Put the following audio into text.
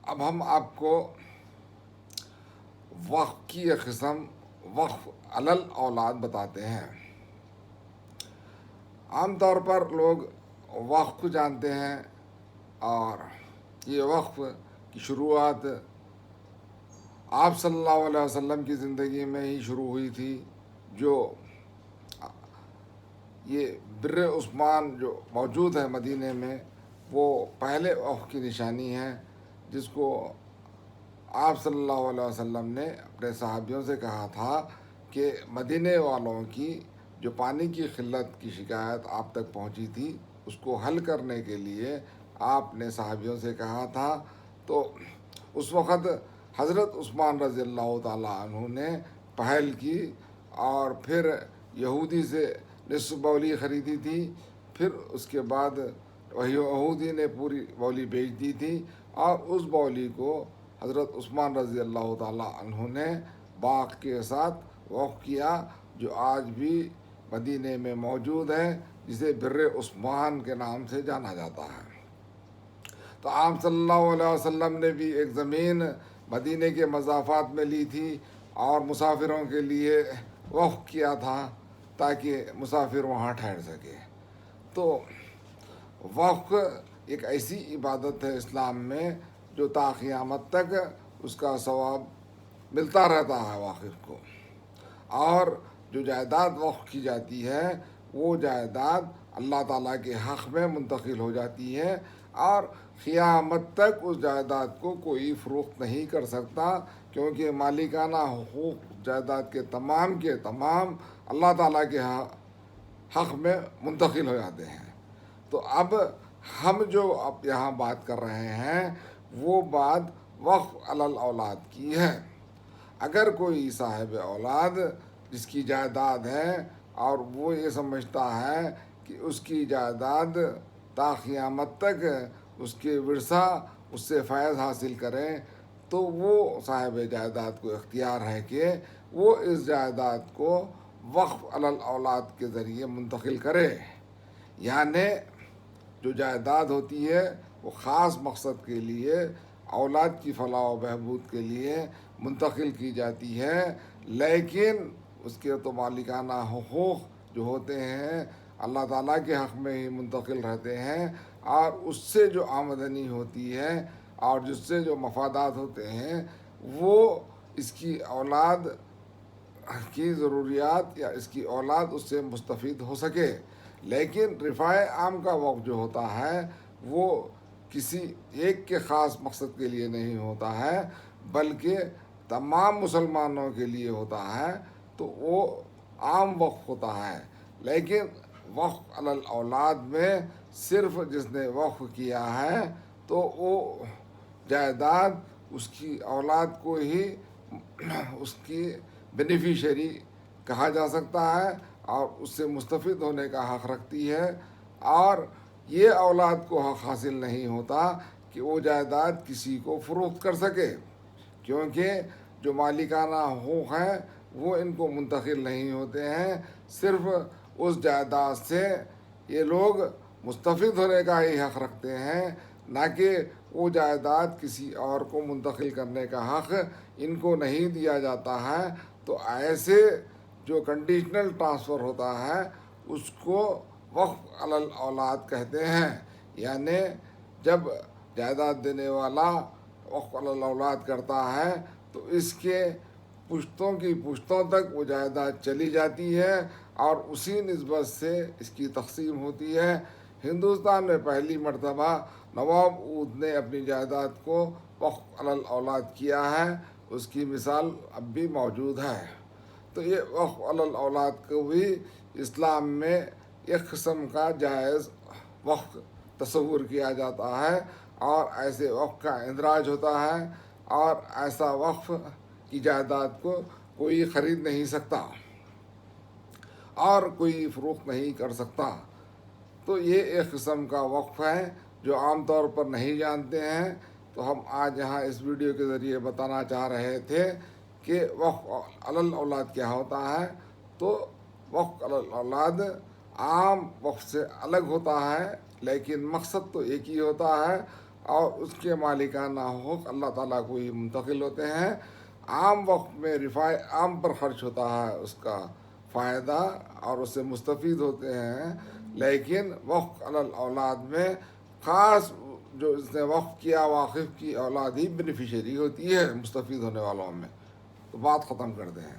اب ہم آپ کو وقف کی ایک قسم وقف علی اولاد بتاتے ہیں۔ عام طور پر لوگ وقف کو جانتے ہیں، اور یہ وقف کی شروعات آپ صلی اللہ علیہ وسلم کی زندگی میں ہی شروع ہوئی تھی۔ جو یہ بر عثمان جو موجود ہے مدینہ میں، وہ پہلے وقف کی نشانی ہے، جس کو آپ صلی اللہ علیہ وسلم نے اپنے صحابیوں سے کہا تھا کہ مدینے والوں کی جو پانی کی قلت کی شکایت آپ تک پہنچی تھی، اس کو حل کرنے کے لیے آپ نے صحابیوں سے کہا تھا۔ تو اس وقت حضرت عثمان رضی اللہ تعالیٰ عنہ نے پہل کی، اور پھر یہودی سے نصف بولی خریدی تھی، پھر اس کے بعد وہی یہودی نے پوری بولی بیچ دی تھی، اور اس بولی کو حضرت عثمان رضی اللہ تعالیٰ عنہ نے باغ کے ساتھ وقف کیا، جو آج بھی مدینہ میں موجود ہے، جسے بر عثمان کے نام سے جانا جاتا ہے۔ تو آپ صلی اللہ علیہ وسلم نے بھی ایک زمین مدینہ کے مضافات میں لی تھی، اور مسافروں کے لیے وقف کیا تھا تاکہ مسافر وہاں ٹھہر سکے۔ تو وقف ایک ایسی عبادت ہے اسلام میں جو تا قیامت تک اس کا ثواب ملتا رہتا ہے واقف کو۔ اور جو جائیداد وقف کی جاتی ہے، وہ جائیداد اللہ تعالیٰ کے حق میں منتقل ہو جاتی ہے، اور قیامت تک اس جائیداد کو کوئی فروخت نہیں کر سکتا، کیونکہ مالکانہ حقوق جائیداد کے تمام اللہ تعالیٰ کے حق میں منتقل ہو جاتے ہیں۔ تو اب ہم جو اب یہاں بات کر رہے ہیں، وہ بات وقف علی الاولاد کی ہے۔ اگر کوئی صاحب اولاد جس کی جائیداد ہے، اور وہ یہ سمجھتا ہے کہ اس کی جائیداد تا قیامت تک اس کے ورثہ اس سے فیض حاصل کریں، تو وہ صاحب جائیداد کو اختیار ہے کہ وہ اس جائیداد کو وقف علی الاولاد کے ذریعے منتقل کرے۔ یعنی جو جائیداد ہوتی ہے وہ خاص مقصد کے لیے، اولاد کی فلاح و بہبود کے لیے منتقل کی جاتی ہے، لیکن اس کے تو مالکانہ حقوق جو ہوتے ہیں اللہ تعالیٰ کے حق میں ہی منتقل رہتے ہیں، اور اس سے جو آمدنی ہوتی ہے اور جس سے جو مفادات ہوتے ہیں، وہ اس کی اولاد کی ضروریات یا اس کی اولاد اس سے مستفید ہو سکے۔ لیکن رفاع عام کا وقف جو ہوتا ہے، وہ کسی ایک کے خاص مقصد کے لیے نہیں ہوتا ہے، بلکہ تمام مسلمانوں کے لیے ہوتا ہے، تو وہ عام وقف ہوتا ہے۔ لیکن وقف علی الاولاد میں صرف جس نے وقف کیا ہے، تو وہ جائیداد اس کی اولاد کو ہی اس کی بینیفیشری کہا جا سکتا ہے، اور اس سے مستفید ہونے کا حق رکھتی ہے، اور یہ اولاد کو حق حاصل نہیں ہوتا کہ وہ جائیداد کسی کو فروخت کر سکے، کیونکہ جو مالکانہ حقوق ہیں وہ ان کو منتقل نہیں ہوتے ہیں۔ صرف اس جائیداد سے یہ لوگ مستفید ہونے کا ہی حق رکھتے ہیں، نہ کہ وہ جائیداد کسی اور کو منتقل کرنے کا حق ان کو نہیں دیا جاتا ہے۔ تو ایسے جو کنڈیشنل ٹرانسفر ہوتا ہے، اس کو وقف علی الاولاد کہتے ہیں۔ یعنی جب جائیداد دینے والا وقف علی الاولاد کرتا ہے، تو اس کے پشتوں کی پشتوں تک وہ جائیداد چلی جاتی ہے، اور اسی نسبت سے اس کی تقسیم ہوتی ہے۔ ہندوستان میں پہلی مرتبہ نواب اود نے اپنی جائیداد کو وقف علی الاولاد کیا ہے، اس کی مثال اب بھی موجود ہے۔ تو یہ وقف علی الاولاد کو بھی اسلام میں ایک قسم کا جائز وقف تصور کیا جاتا ہے، اور ایسے وقف کا اندراج ہوتا ہے، اور ایسا وقف کی جائیداد کو کوئی خرید نہیں سکتا اور کوئی فروخت نہیں کر سکتا۔ تو یہ ایک قسم کا وقف ہے جو عام طور پر نہیں جانتے ہیں۔ تو ہم آج یہاں اس ویڈیو کے ذریعے بتانا چاہ رہے تھے کہ وقف علی الاولاد کیا ہوتا ہے۔ تو وقف علی الاولاد عام وقف سے الگ ہوتا ہے، لیکن مقصد تو ایک ہی ہوتا ہے، اور اس کے مالکانہ حقوق اللہ تعالیٰ کو ہی منتقل ہوتے ہیں. عام وقت میں عام پر خرچ ہوتا ہے اس کا فائدہ اور اس سے مستفید ہوتے ہیں، لیکن وقف علی الاولاد میں خاص جو اس نے وقف کیا واقف کی اولاد ہی بینیفیشری ہوتی ہے مستفید ہونے والوں میں. تو بات ختم کر دیں.